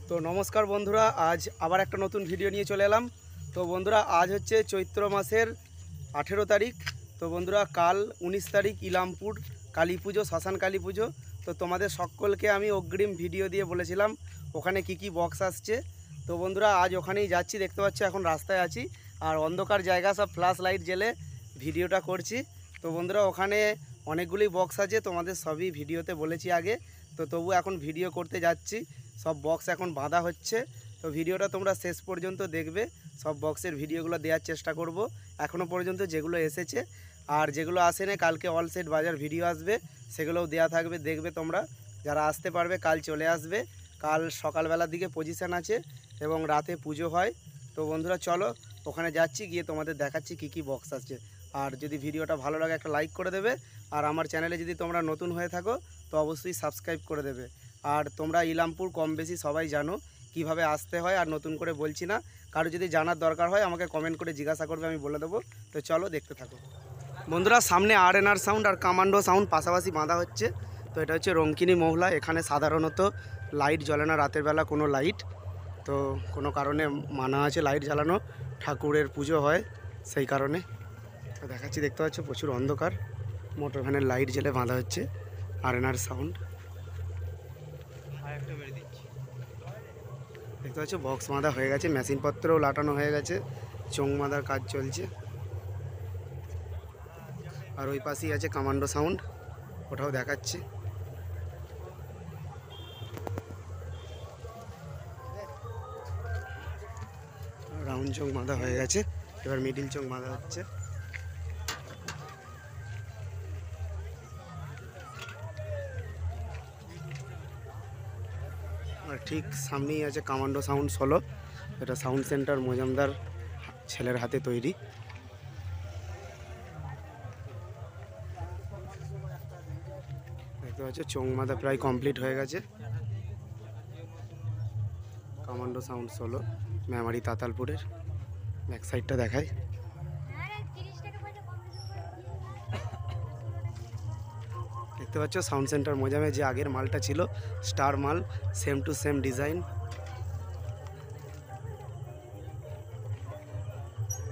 তো নমস্কার বন্ধুরা, আজ আবার একটা নতুন ভিডিও নিয়ে চলে এলাম। তো বন্ধুরা, আজ হচ্ছে চৈত্র মাসের 18 তারিখ। তো বন্ধুরা, কাল 19 তারিখ ইলামপুর কালী পুজো, শ্মশান কালী পুজো। তো তোমাদের সকলকে আমি অগ্রিম ভিডিও দিয়ে বলেছিলাম ওখানে কি কি বক্স আসছে। তো বন্ধুরা, আজ ওখানেই যাচ্ছি, দেখতে পাচ্ছ এখন রাস্তায় আছি। আর অন্ধকার জায়গা, সব ফ্ল্যাশ লাইট জেলে ভিডিওটা করছি। তো বন্ধুরা, ওখানে অনেকগুলি বক্স আছে, তোমাদের সবই ভিডিওতে বলেছি আগে। তো তবু এখন ভিডিও করতে যাচ্ছি। সব বক্স এখন বাঁধা হচ্ছে। তো ভিডিওটা তোমরা শেষ পর্যন্ত দেখবে। সব বক্সের ভিডিওগুলো দেওয়ার চেষ্টা করব এখনও পর্যন্ত যেগুলো এসেছে। আর যেগুলো আসেনি, কালকে অল সেট বাজার ভিডিও আসবে, সেগুলোও দেওয়া থাকবে, দেখবে তোমরা। যারা আসতে পারবে কাল চলে আসবে। কাল সকালবেলার দিকে পজিশান আছে এবং রাতে পুজো হয়। তো বন্ধুরা চলো, ওখানে যাচ্ছি, গিয়ে তোমাদের দেখাচ্ছি কি কি বক্স আছে। আর যদি ভিডিওটা ভালো লাগে একটা লাইক করে দেবে। আর আমার চ্যানেলে যদি তোমরা নতুন হয়ে থাকো তো অবশ্যই সাবস্ক্রাইব করে দেবে। আর তোমরা ইলামপুর কম বেশি সবাই জানো কিভাবে আসতে হয়, আর নতুন করে বলছি না। কারো যদি জানার দরকার হয় আমাকে কমেন্ট করে জিজ্ঞাসা করবে, আমি বলে দেবো। তো চলো দেখতে থাকো বন্ধুরা। সামনে আরএনআর সাউন্ড আর কমান্ডো সাউন্ড পাশাপাশি বাঁধা হচ্ছে। তো এটা হচ্ছে রঙ্কিনী মহলা। এখানে সাধারণত লাইট জ্বলে না রাতের বেলা, কোনো লাইট। তো কোনো কারণে মানা আছে লাইট জ্বালানো, ঠাকুরের পুজো হয় সেই কারণে। তো দেখাচ্ছি, দেখতে পাচ্ছ প্রচুর অন্ধকার, মোটর ভ্যানের লাইট জ্বেলে বাঁধা হচ্ছে আরএনআর সাউন্ড। দেখতে পাচ্ছ বক্স বাঁধা হয়ে গেছে, মেশিনপত্রও লাটানো হয়ে গেছে, চোং বাঁধার কাজ চলছে। আর ওই পাশেই আছে কমান্ডো সাউন্ড, ওটাও দেখাচ্ছি। রাউন্ড চোং বাঁধা হয়ে গেছে, এবার মিডিল চোং বাঁধা হচ্ছে। আর ঠিক সামনেই আছে কমান্ডো সাউন্ড 16। এটা সাউন্ড সেন্টার মজামদার ছেলের হাতে তৈরি। দেখতে পাচ্ছ চোং বাঁধা প্রায় কমপ্লিট হয়ে গেছে। কমান্ডো সাউন্ড 16 মেমারি তাতালপুরের। ব্যাক সাইডটা দেখায়। দেখতে পাচ্ছ সাউন্ড সেন্টার মোজামে যে আগের মালটা ছিল স্টার মাল, সেম টু সেম ডিজাইন।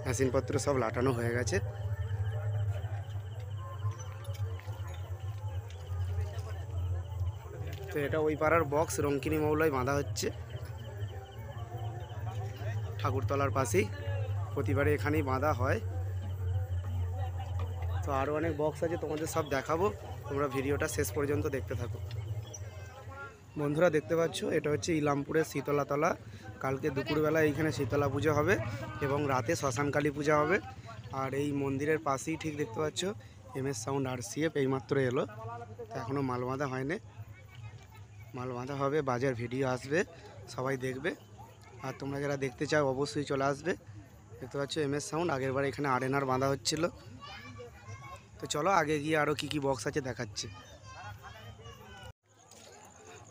মেশিনপত্র সব লাটানো হয়ে গেছে। তো এটা ওই পাড়ার বক্স রঙ্কিনী মৌলায় বাঁধা হচ্ছে, ঠাকুরতলার পাশেই। প্রতিবারে এখানেই বাঁধা হয়। তো আরও অনেক বক্স আছে, তোমাদের সব দেখাবো, তোমরা ভিডিওটা শেষ পর্যন্ত দেখতে থাকো। বন্ধুরা দেখতে পাচ্ছ এটা হচ্ছে ইলামপুরের শীতলাতলা। কালকে দুপুরবেলা এইখানে শীতলা পুজো হবে এবং রাতে শ্মশান কালী পূজা হবে। আর এই মন্দিরের পাশেই ঠিক দেখতে পাচ্ছ এমএস সাউন্ড আরসিএফ এইমাত্র এলো। তো এখনও মাল বাঁধা হয়নি, মাল বাঁধা হবে, বাজার ভিডিও আসবে, সবাই দেখবে। আর তোমরা যারা দেখতে চাও অবশ্যই চলে আসবে। দেখতে পাচ্ছ এমএস সাউন্ড, আগেরবার এখানে আরএনআর বাঁধা হচ্ছিল। তো চলো আগে গিয়ে আরও কী কী বক্স আছে দেখাচ্ছি।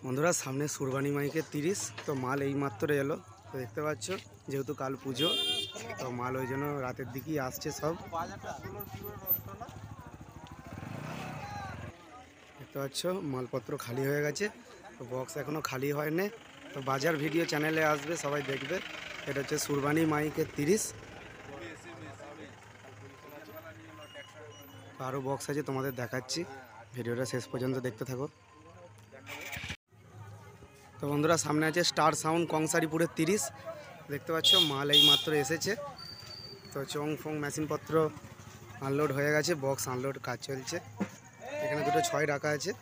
বন্ধুরা সামনে সুরবানি মাইকের 30। তো মাল এইমাত্র এলো। তো দেখতে পাচ্ছ যেহেতু কাল পুজো, তো মাল ওই জন্য রাতের দিকেই আসছে সব। দেখতে পাচ্ছ মালপত্র খালি হয়ে গেছে, তো বক্স এখনও খালি হয়নি। তো বাজার ভিডিও চ্যানেলে আসবে, সবাই দেখবে। এটা হচ্ছে সুরবানি মাইকের 30। আরও বক্স আছে তোমাদের দেখাচ্ছি, ভিডিওটা শেষ পর্যন্ত দেখতে থাকো। তো বন্ধুরা সামনে আছে স্টার সাউন্ড কংসারিপুরের 30। দেখতে পাচ্ছ মাল এই মাত্র এসেছে। তো চং ফং মেশিনপত্র আনলোড হয়ে গেছে, বক্স আনলোড কাজ চলছে। এখানে দুটো 6 রাখা আছে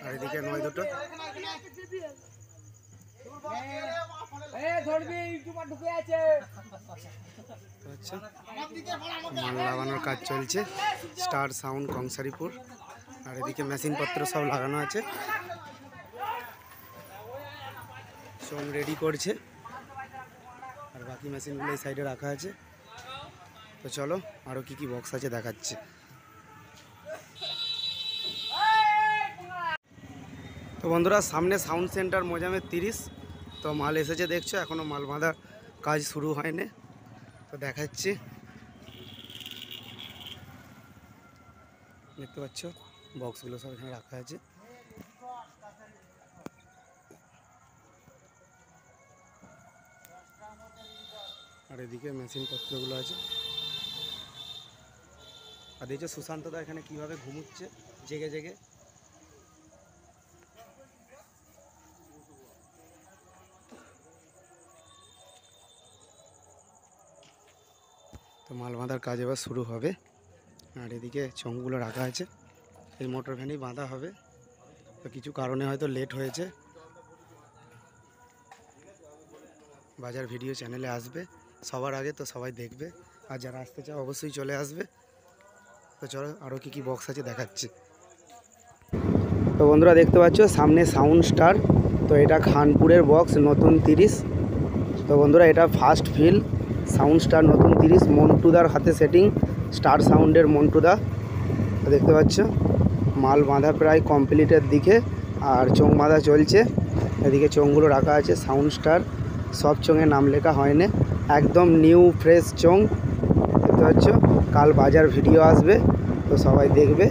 আর এদিকে 9 দুটো। আচ্ছা, মাল লাগানোর কাজ চলছে স্টার সাউন্ড কংসারিপুর। আর এদিকে মেশিনপত্র সব লাগানো আছে, সব রেডি করছে। আর বাকি মেশিনগুলো এই সাইডে রাখা আছে। তো চলো আরও কী কী বক্স আছে দেখাচ্ছি। তো বন্ধুরা সামনে সাউন্ড সেন্টার মোজামের 30। তো মাল এসেছে দেখছো, এখনও মাল বাঁধার কাজ শুরু হয়নি। তো দেখাচ্ছি, দেখতে পাচ্ছ বক্সগুলো সব এখানে রাখা আছে। আর এদিকে মেশিন পত্রগুলো আছে। আর দেখছো সুশান্ত দা এখানে কিভাবে ঘুমুচ্ছে জেগে জেগে। তো মাল বাঁধার কাজ এবার শুরু হবে। আর এদিকে চোঙগুলো রাখা আছে, এই মোটর ভ্যানই বাঁধা হবে। তো কিছু কারণে হয়তো লেট হয়েছে। বাজার ভিডিও চ্যানেলে আসবে সবার আগে, তো সবাই দেখবে। আর যারা আসতে চাও অবশ্যই চলে আসবে। তো চলো আরও কী কী বক্স আছে দেখাচ্ছি। তো বন্ধুরা দেখতে পাচ্ছ সামনে সাউন্ড স্টার। তো এটা খানপুরের বক্স নতুন 30। তো বন্ধুরা এটা ফার্স্ট ফিল সাউন্ড স্টার নতুন 30, মন্টুদার হাতে সেটিং, স্টার সাউন্ডের মন্টুদা। তো দেখতে পাচ্ছ মাল বাঁধা প্রায় কমপ্লিটের দিকে, আর চোঙ বাঁধা চলছে। এদিকে চোঙগুলো রাখা আছে সাউন্ড স্টার, সব চোঙে নাম লেখা হয়নি, একদম নিউ ফ্রেশ চোঙ। দেখতে পাচ্ছ কাল বাজার ভিডিও আসবে, তো সবাই দেখবে।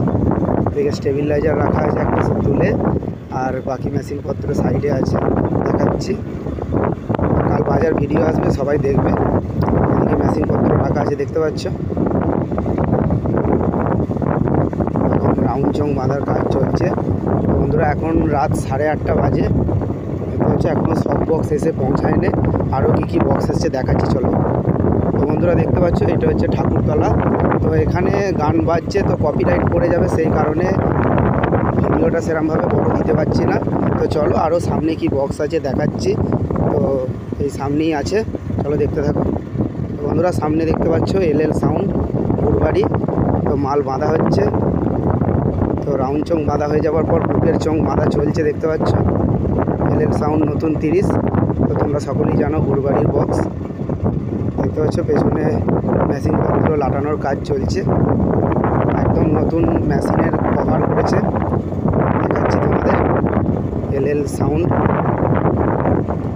এদিকে স্টেবিলাইজার রাখা আছে একটা তুলে, আর বাকি মেশিনপত্র সাইডে আছে দেখাচ্ছি। কাল বাজার ভিডিও আসবে সবাই দেখবে। এদিকে মেশিনপত্র রাখা আছে দেখতে পাচ্ছ। এখন রাউন্ড চোঙ বাঁধার কাজ চলছে। বন্ধুরা এখন রাত 8:30 বাজে। দেখতে পাচ্ছ এখনও সব বক্স এসে পৌঁছায়নি, আরও কী বক্স এসছে দেখাচ্ছি চলো। তো বন্ধুরা দেখতে পাচ্ছ এটা হচ্ছে ঠাকুরতলা। তো এখানে গান বাজছে, তো কপিরাইট পড়ে যাবে, সেই কারণে ভিডিওটা সেরকমভাবে বড় দিতে পারছি না। তো চলো আরও সামনে কি বক্স আছে দেখাচ্ছি। তো এই সামনেই আছে, চলো দেখতে থাকো। তো বন্ধুরা সামনে দেখতে পাচ্ছ এলএল সাউন্ড বুড়বাড়ি। তো মাল বাঁধা হচ্ছে। তো রাউন্ড চোঙ বাঁধা হয়ে যাওয়ার পর বুকের চোঙ বাঁধা চলছে দেখতে পাচ্ছ। এলএল সাউন্ড নতুন 30। তো তোমরা সকলেই জানো বুড়বাড়ির বক্স। দেখতে পাচ্ছ পেছনে মেশিনপত্র লাটানোর কাজ চলছে, একদম নতুন মেশিনের কভার করেছে দেখাচ্ছি তোমাদের। এলএল সাউন্ড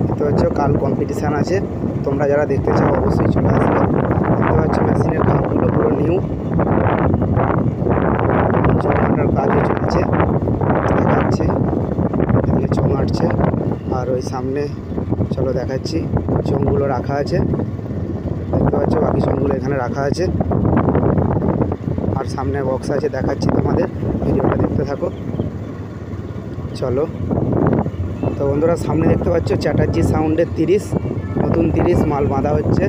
দেখতে পাচ্ছ কাল কম্পিটিশান আছে, তোমরা যারা দেখতে চাও অবশ্যই চলে আসবে। দেখতে পাচ্ছ মেশিনের কাজগুলো পুরো নিউ, চোঙাটার কাজও চলছে দেখাচ্ছে। এদিকে চোঙ আটছে, আর ওই সামনে চলো দেখাচ্ছি চোঙগুলো রাখা আছে দেখতে পাচ্ছ। বাকি চোঙগুলো এখানে রাখা আছে, আর সামনে বক্স আছে দেখাচ্ছি তোমাদের, ভিডিওটা দেখতে থাকো চলো। তো বন্ধুরা সামনে দেখতে পাচ্ছ চ্যাটার্জি সাউন্ডের 30 নতুন 30 মাল বাঁধা হচ্ছে।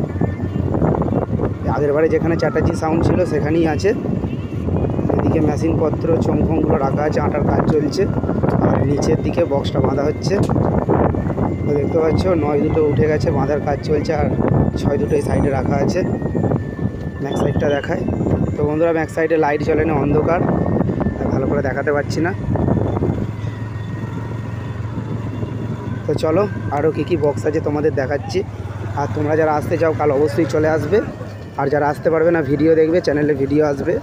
আগের বারে যেখানে চ্যাটার্জি সাউন্ড ছিল সেখানেই আছে। এদিকে মেশিনপত্র চোঙফোঙগুলো রাখা আছে, আটার কাজ চলছে, আর নিচের দিকে বক্সটা বাঁধা হচ্ছে। তো দেখতে পাচ্ছ 9 দুটো উঠে গেছে, বাঁধার কাজ চলছে, আর 6 দুটোই সাইডে রাখা আছে। ব্যাক সাইডটা দেখায়। তো বন্ধুরা ব্যাক সাইডে লাইট জ্বলে না, অন্ধকার, ভালো করে দেখাতে পারছি না। তো চলো আরও কী বক্স আছে তোমাদের দেখাচ্ছি। আর তোমরা যারা আসতে চাও কাল অবশ্যই চলে আসবে, আর যারা আসতে পারবে না ভিডিও দেখবে, চ্যানেলে ভিডিও আসবে।